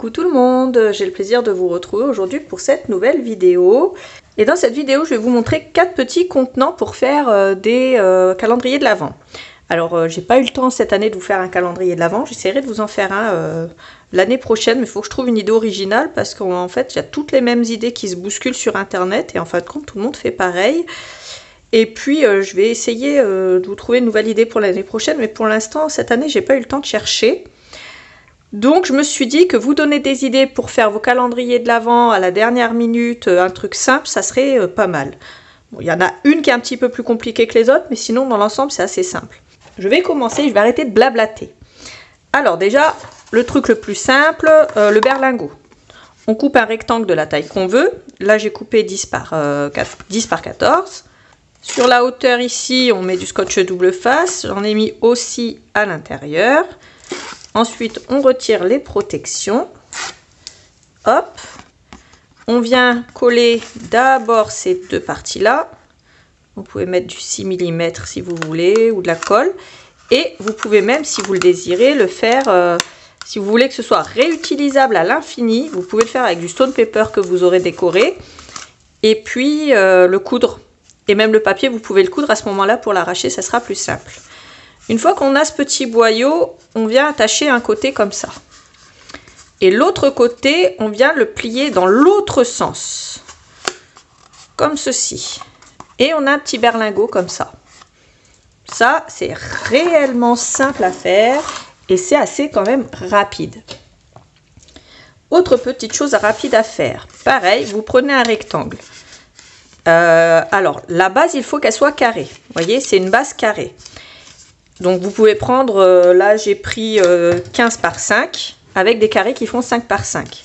Coucou tout le monde, j'ai le plaisir de vous retrouver aujourd'hui pour cette nouvelle vidéo. Et dans cette vidéo, je vais vous montrer 4 petits contenants pour faire des calendriers de l'Avent. Alors, j'ai pas eu le temps cette année de vous faire un calendrier de l'Avent, j'essaierai de vous en faire un l'année prochaine, mais il faut que je trouve une idée originale parce qu'en fait, il y a toutes les mêmes idées qui se bousculent sur internet et en fin de compte, tout le monde fait pareil. Et puis, je vais essayer de vous trouver une nouvelle idée pour l'année prochaine, mais pour l'instant, cette année, j'ai pas eu le temps de chercher. Donc je me suis dit que vous donner des idées pour faire vos calendriers de l'Avent à la dernière minute, un truc simple, ça serait pas mal. Bon, il y en a une qui est un petit peu plus compliquée que les autres, mais sinon dans l'ensemble c'est assez simple. Je vais commencer, je vais arrêter de blablater. Alors déjà, le truc le plus simple, le berlingot. On coupe un rectangle de la taille qu'on veut. Là j'ai coupé 10 par 14. Sur la hauteur ici, on met du scotch double face. J'en ai mis aussi à l'intérieur. Ensuite, on retire les protections. Hop. On vient coller d'abord ces deux parties-là. Vous pouvez mettre du 6 mm si vous voulez, ou de la colle. Et vous pouvez même, si vous le désirez, le faire, si vous voulez que ce soit réutilisable à l'infini, vous pouvez le faire avec du stone paper que vous aurez décoré. Et puis, le coudre. Et même le papier, vous pouvez le coudre à ce moment-là pour l'arracher, ça sera plus simple. Une fois qu'on a ce petit boyau, on vient attacher un côté comme ça. Et l'autre côté, on vient le plier dans l'autre sens. Comme ceci. Et on a un petit berlingot comme ça. Ça, c'est réellement simple à faire. Et c'est assez quand même rapide. Autre petite chose rapide à faire. Pareil, vous prenez un rectangle. Alors, la base, il faut qu'elle soit carrée. Vous voyez, c'est une base carrée. Donc vous pouvez prendre, là j'ai pris 15 par 5 avec des carrés qui font 5 par 5.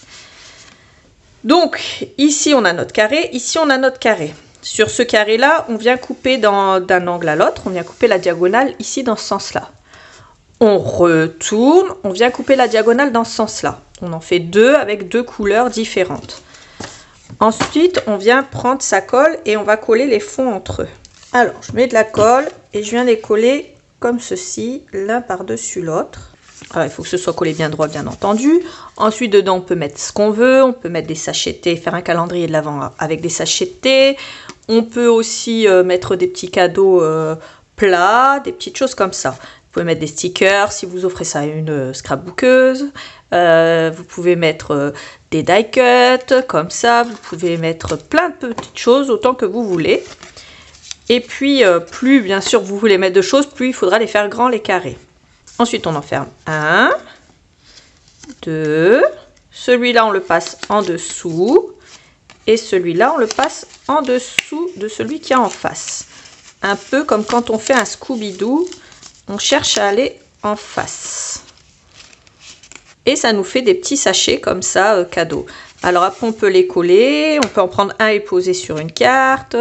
Donc ici on a notre carré, ici on a notre carré. Sur ce carré là, on vient couper d'un angle à l'autre, on vient couper la diagonale ici dans ce sens là. On retourne, on vient couper la diagonale dans ce sens là. On en fait deux avec deux couleurs différentes. Ensuite on vient prendre sa colle et on va coller les fonds entre eux. Alors je mets de la colle et je viens les coller comme ceci, l'un par-dessus l'autre. Alors, il faut que ce soit collé bien droit, bien entendu. Ensuite, dedans, on peut mettre ce qu'on veut. On peut mettre des sachets de thé, faire un calendrier de l'Avent avec des sachets de thé. On peut aussi mettre des petits cadeaux plats, des petites choses comme ça. Vous pouvez mettre des stickers si vous offrez ça à une scrapbookeuse. Vous pouvez mettre des die cuts comme ça. Vous pouvez mettre plein de petites choses, autant que vous voulez. Et puis, plus bien sûr vous voulez mettre de choses, plus il faudra les faire grands, les carrés. Ensuite, on en ferme 1, 2, celui-là, on le passe en dessous. Et celui-là, on le passe en dessous de celui qui est en face. Un peu comme quand on fait un Scooby-Doo, on cherche à aller en face. Et ça nous fait des petits sachets comme ça, cadeaux. Alors après, on peut les coller, on peut en prendre un et poser sur une carte.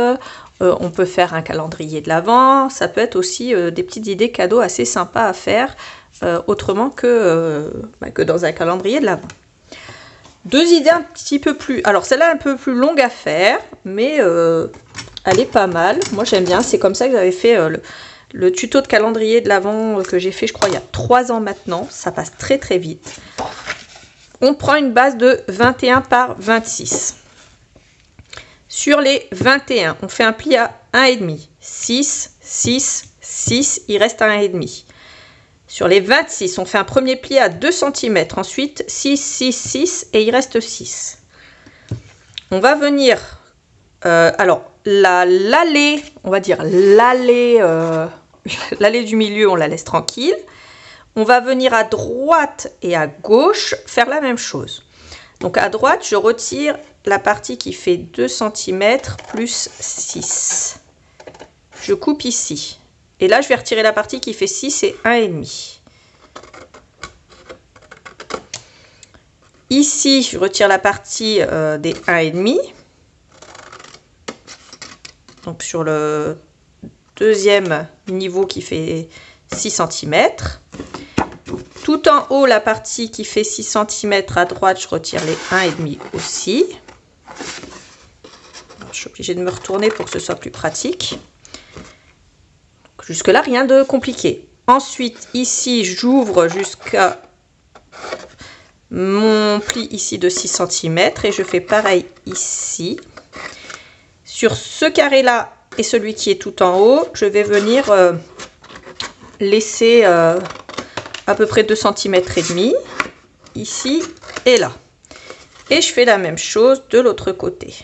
On peut faire un calendrier de l'Avent, ça peut être aussi des petites idées cadeaux assez sympas à faire, autrement que dans un calendrier de l'Avent. Deux idées un petit peu plus, alors celle-là un peu plus longue à faire, mais elle est pas mal. Moi j'aime bien, c'est comme ça que j'avais fait le tuto de calendrier de l'Avent que j'ai fait, je crois, il y a 3 ans maintenant. Ça passe très très vite. On prend une base de 21 par 26. Sur les 21, on fait un pli à 1,5. 6, 6, 6, il reste à 1,5. Sur les 26, on fait un premier pli à 2 cm. Ensuite, 6, 6, 6 et il reste 6. On va venir... alors, l'allée, on va dire l'allée du milieu, on la laisse tranquille. On va venir à droite et à gauche faire la même chose. Donc à droite, je retire la partie qui fait 2 cm plus 6. Je coupe ici. Et là, je vais retirer la partie qui fait 6 et 1,5. Ici, je retire la partie des 1,5. Donc sur le deuxième niveau qui fait 6 cm. Tout en haut, la partie qui fait 6 cm à droite, je retire les 1,5 aussi. Alors, je suis obligée de me retourner pour que ce soit plus pratique. Jusque là, rien de compliqué. Ensuite, ici, j'ouvre jusqu'à mon pli ici de 6 cm et je fais pareil ici. Sur ce carré là et celui qui est tout en haut, je vais venir laisser à peu près 2 cm et demi ici et là. Et je fais la même chose de l'autre côté.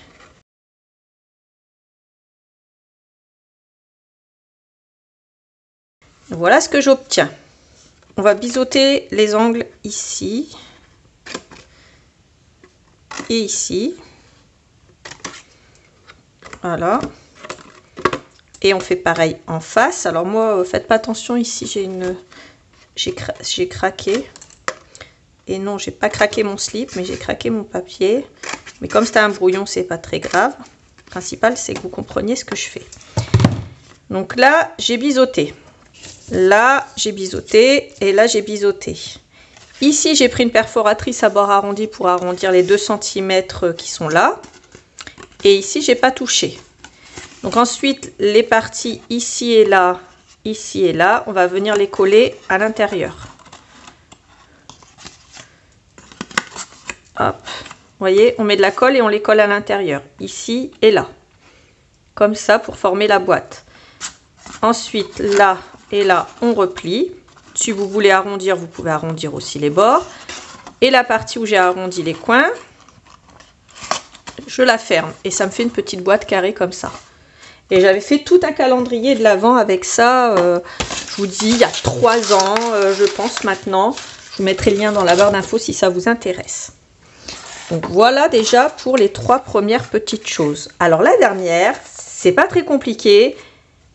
Voilà ce que j'obtiens. On va biseauter les angles ici et ici. Voilà. Et on fait pareil en face. Alors moi, faites pas attention, ici j'ai craqué. Et non, j'ai pas craqué mon slip, mais j'ai craqué mon papier. Mais comme c'est un brouillon, c'est pas très grave. Le principal, c'est que vous compreniez ce que je fais. Donc là, j'ai biseauté. Là, j'ai biseauté. Et là, j'ai biseauté. Ici, j'ai pris une perforatrice à bord arrondi pour arrondir les 2 cm qui sont là. Et ici, j'ai pas touché. Donc ensuite, les parties ici et là, on va venir les coller à l'intérieur. Hop, vous voyez, on met de la colle et on les colle à l'intérieur, ici et là. Comme ça pour former la boîte. Ensuite, là et là, on replie. Si vous voulez arrondir, vous pouvez arrondir aussi les bords. Et la partie où j'ai arrondi les coins, je la ferme. Et ça me fait une petite boîte carrée comme ça. Et j'avais fait tout un calendrier de l'Avent avec ça, je vous dis, il y a 3 ans, je pense maintenant. Je vous mettrai le lien dans la barre d'infos si ça vous intéresse. Donc voilà déjà pour les 3 premières petites choses. Alors la dernière, c'est pas très compliqué,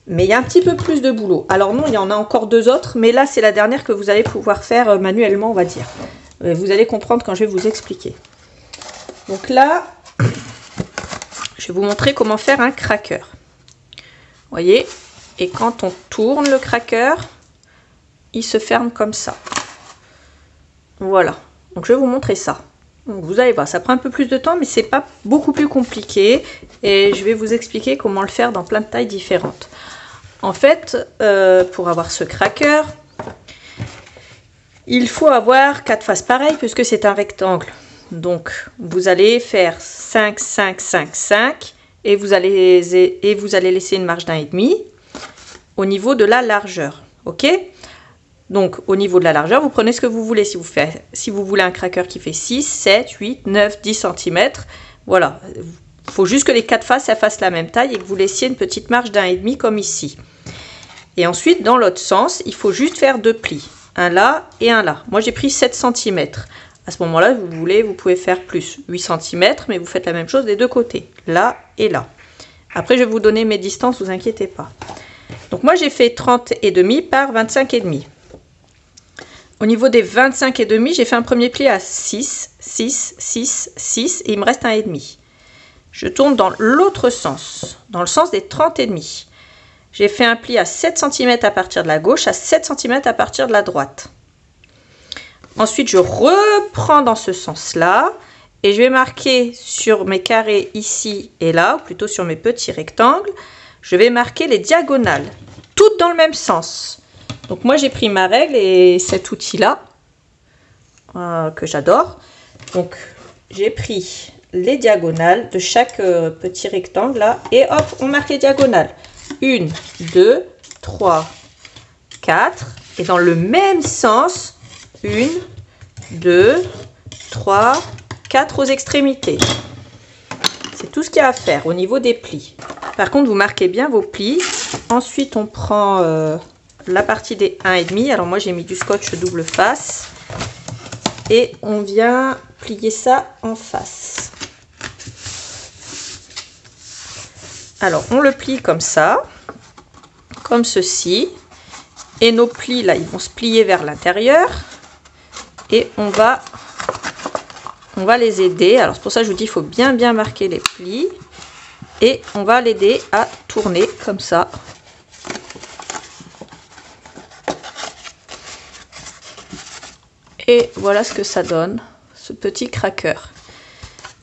mais il y a un petit peu plus de boulot. Alors non, il y en a encore 2 autres, mais là c'est la dernière que vous allez pouvoir faire manuellement, on va dire. Vous allez comprendre quand je vais vous expliquer. Donc là, je vais vous montrer comment faire un cracker. Vous voyez, et quand on tourne le cracker, il se ferme comme ça. Voilà, donc je vais vous montrer ça. Donc vous allez voir, ça prend un peu plus de temps, mais c'est pas beaucoup plus compliqué. Et je vais vous expliquer comment le faire dans plein de tailles différentes. En fait, pour avoir ce cracker, il faut avoir 4 faces pareilles puisque c'est un rectangle. Donc vous allez faire 5, 5, 5, 5 et vous allez laisser une marge d'1,5 au niveau de la largeur. Ok? Donc, au niveau de la largeur, vous prenez ce que vous voulez. Si vous voulez un cracker qui fait 6, 7, 8, 9, 10 cm, voilà. Il faut juste que les 4 faces fassent la même taille et que vous laissiez une petite marge d'1,5 comme ici. Et ensuite, dans l'autre sens, il faut juste faire 2 plis. Un là et un là. Moi, j'ai pris 7 cm. À ce moment-là, vous pouvez faire plus. 8 cm, mais vous faites la même chose des deux côtés. Là et là. Après, je vais vous donner mes distances, vous inquiétez pas. Donc, moi, j'ai fait 30,5 par 25,5. Au niveau des 25,5, j'ai fait un premier pli à 6, 6, 6, 6 et il me reste 1,5. Je tourne dans l'autre sens, dans le sens des 30,5. J'ai fait un pli à 7 cm à partir de la gauche, à 7 cm à partir de la droite. Ensuite, je reprends dans ce sens-là et je vais marquer sur mes carrés ici et là, ou plutôt sur mes petits rectangles, je vais marquer les diagonales, toutes dans le même sens. Donc moi j'ai pris ma règle et cet outil-là, que j'adore. Donc j'ai pris les diagonales de chaque petit rectangle là et hop, on marque les diagonales. 1, 2, 3, 4 et dans le même sens, 1, 2, 3, 4 aux extrémités. C'est tout ce qu'il y a à faire au niveau des plis. Par contre, vous marquez bien vos plis. Ensuite, on prend la partie des 1,5. Alors moi, j'ai mis du scotch double face. Et on vient plier ça en face. Alors, on le plie comme ça. Comme ceci. Et nos plis, là, ils vont se plier vers l'intérieur. Et on va les aider. Alors, c'est pour ça que je vous dis, il faut bien marquer les plis. Et on va l'aider à tourner comme ça. Et voilà ce que ça donne, ce petit cracker.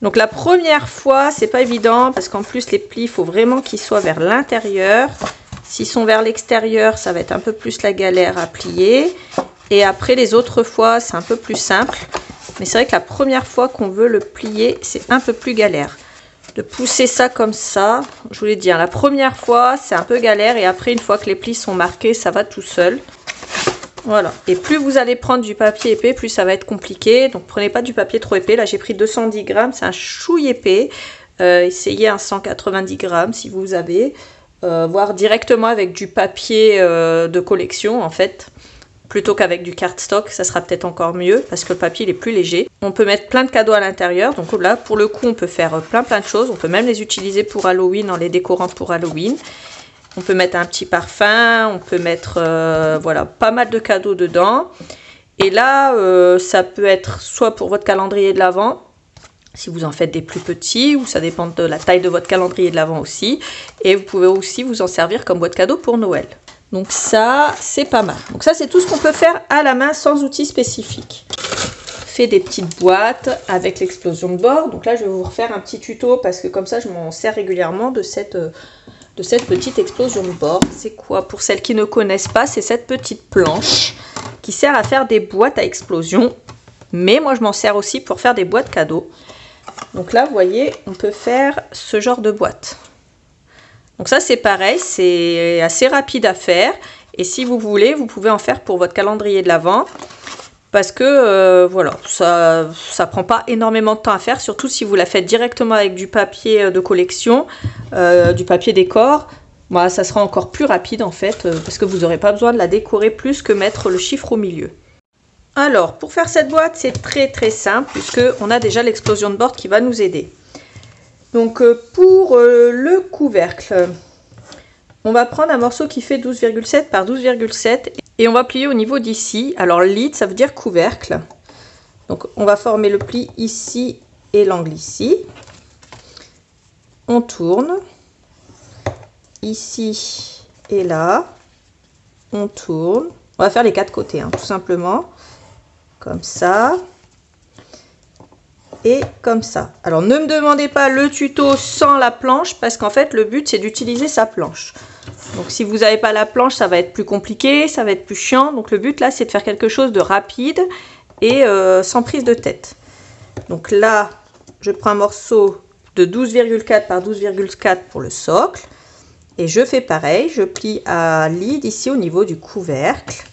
Donc la première fois, c'est pas évident parce qu'en plus les plis, il faut vraiment qu'ils soient vers l'intérieur. S'ils sont vers l'extérieur, ça va être un peu plus la galère à plier. Et après les autres fois, c'est un peu plus simple. Mais c'est vrai que la première fois qu'on veut le plier, c'est un peu plus galère. De pousser ça comme ça, je vous l'ai dit, hein, la première fois, c'est un peu galère. Et après, une fois que les plis sont marqués, ça va tout seul. Voilà. Et plus vous allez prendre du papier épais, plus ça va être compliqué. Donc, prenez pas du papier trop épais. Là, j'ai pris 210 grammes. C'est un chouille épais. Essayez un 190 grammes si vous avez. Voire directement avec du papier de collection, en fait. Plutôt qu'avec du cardstock, ça sera peut-être encore mieux parce que le papier il est plus léger. On peut mettre plein de cadeaux à l'intérieur, donc là pour le coup on peut faire plein de choses. On peut même les utiliser pour Halloween en les décorant pour Halloween. On peut mettre un petit parfum, on peut mettre voilà, pas mal de cadeaux dedans. Et là ça peut être soit pour votre calendrier de l'Avent, si vous en faites des plus petits, ou ça dépend de la taille de votre calendrier de l'Avent aussi. Et vous pouvez aussi vous en servir comme boîte cadeau pour Noël. Donc ça, c'est pas mal. Donc ça, c'est tout ce qu'on peut faire à la main sans outils spécifiques. Fait des petites boîtes avec l'explosion de bord. Donc là, je vais vous refaire un petit tuto parce que comme ça, je m'en sers régulièrement de cette petite explosion de bord. C'est quoi? Pour celles qui ne connaissent pas, c'est cette petite planche qui sert à faire des boîtes à explosion. Mais moi, je m'en sers aussi pour faire des boîtes cadeaux. Donc là, vous voyez, on peut faire ce genre de boîte. Donc ça c'est pareil, c'est assez rapide à faire et si vous voulez, vous pouvez en faire pour votre calendrier de l'Avent parce que voilà, ça prend pas énormément de temps à faire, surtout si vous la faites directement avec du papier de collection, du papier décor, bah, ça sera encore plus rapide en fait parce que vous n'aurez pas besoin de la décorer plus que mettre le chiffre au milieu. Alors pour faire cette boîte, c'est très simple puisque on a déjà l'explosion de bord qui va nous aider. Donc pour le couvercle, on va prendre un morceau qui fait 12,7 par 12,7 et on va plier au niveau d'ici. Alors lid, ça veut dire couvercle. Donc on va former le pli ici et l'angle ici. On tourne ici et là. On tourne. On va faire les quatre côtés, hein, tout simplement. Comme ça. Et comme ça. Alors ne me demandez pas le tuto sans la planche parce qu'en fait le but c'est d'utiliser sa planche. Donc si vous n'avez pas la planche ça va être plus compliqué, ça va être plus chiant. Donc le but là c'est de faire quelque chose de rapide et sans prise de tête. Donc là je prends un morceau de 12,4 par 12,4 pour le socle. Et je fais pareil, je plie à lid ici au niveau du couvercle.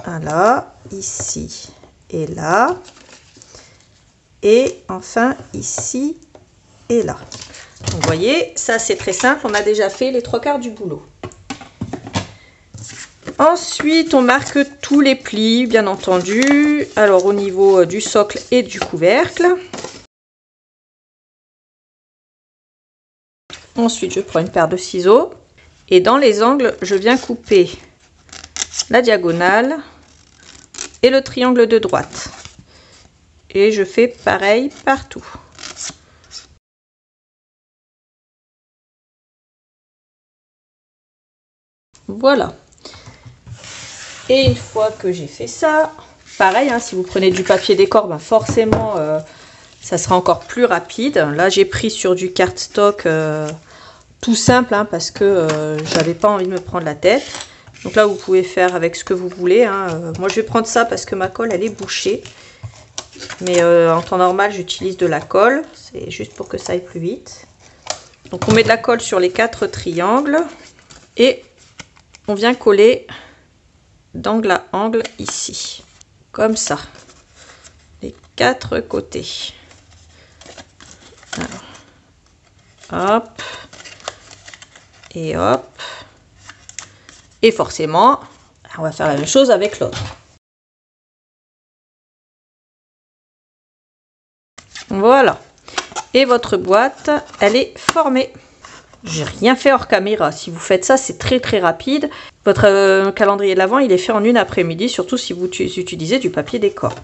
Voilà, ici et là. Et enfin ici et là. Donc, vous voyez, ça c'est très simple, on a déjà fait les 3/4 du boulot. Ensuite, on marque tous les plis, bien entendu. Alors au niveau du socle et du couvercle. Ensuite, je prends une paire de ciseaux. Et dans les angles, je viens couper la diagonale et le triangle de droite. Et je fais pareil partout. Voilà. Et une fois que j'ai fait ça, pareil, hein, si vous prenez du papier décor, ben forcément, ça sera encore plus rapide. Là, j'ai pris sur du cardstock tout simple, hein, parce que j'avais pas envie de me prendre la tête. Donc là, vous pouvez faire avec ce que vous voulez. Hein. Moi, je vais prendre ça parce que ma colle, elle est bouchée. Mais en temps normal, j'utilise de la colle. C'est juste pour que ça aille plus vite. Donc, on met de la colle sur les 4 triangles. Et on vient coller d'angle à angle ici. Comme ça. Les 4 côtés. Alors, hop. Et hop. Et forcément, on va faire la même chose avec l'autre. Voilà. Et votre boîte, elle est formée. J'ai rien fait hors caméra. Si vous faites ça, c'est très rapide. Votre calendrier de l'Avent, il est fait en une après-midi, surtout si vous utilisez du papier décor.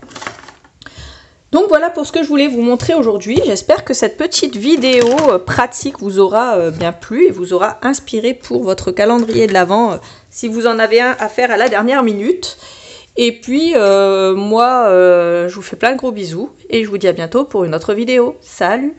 Donc voilà pour ce que je voulais vous montrer aujourd'hui. J'espère que cette petite vidéo pratique vous aura bien plu et vous aura inspiré pour votre calendrier de l'Avent si vous en avez un à faire à la dernière minute. Et puis moi, je vous fais plein de gros bisous et je vous dis à bientôt pour une autre vidéo. Salut!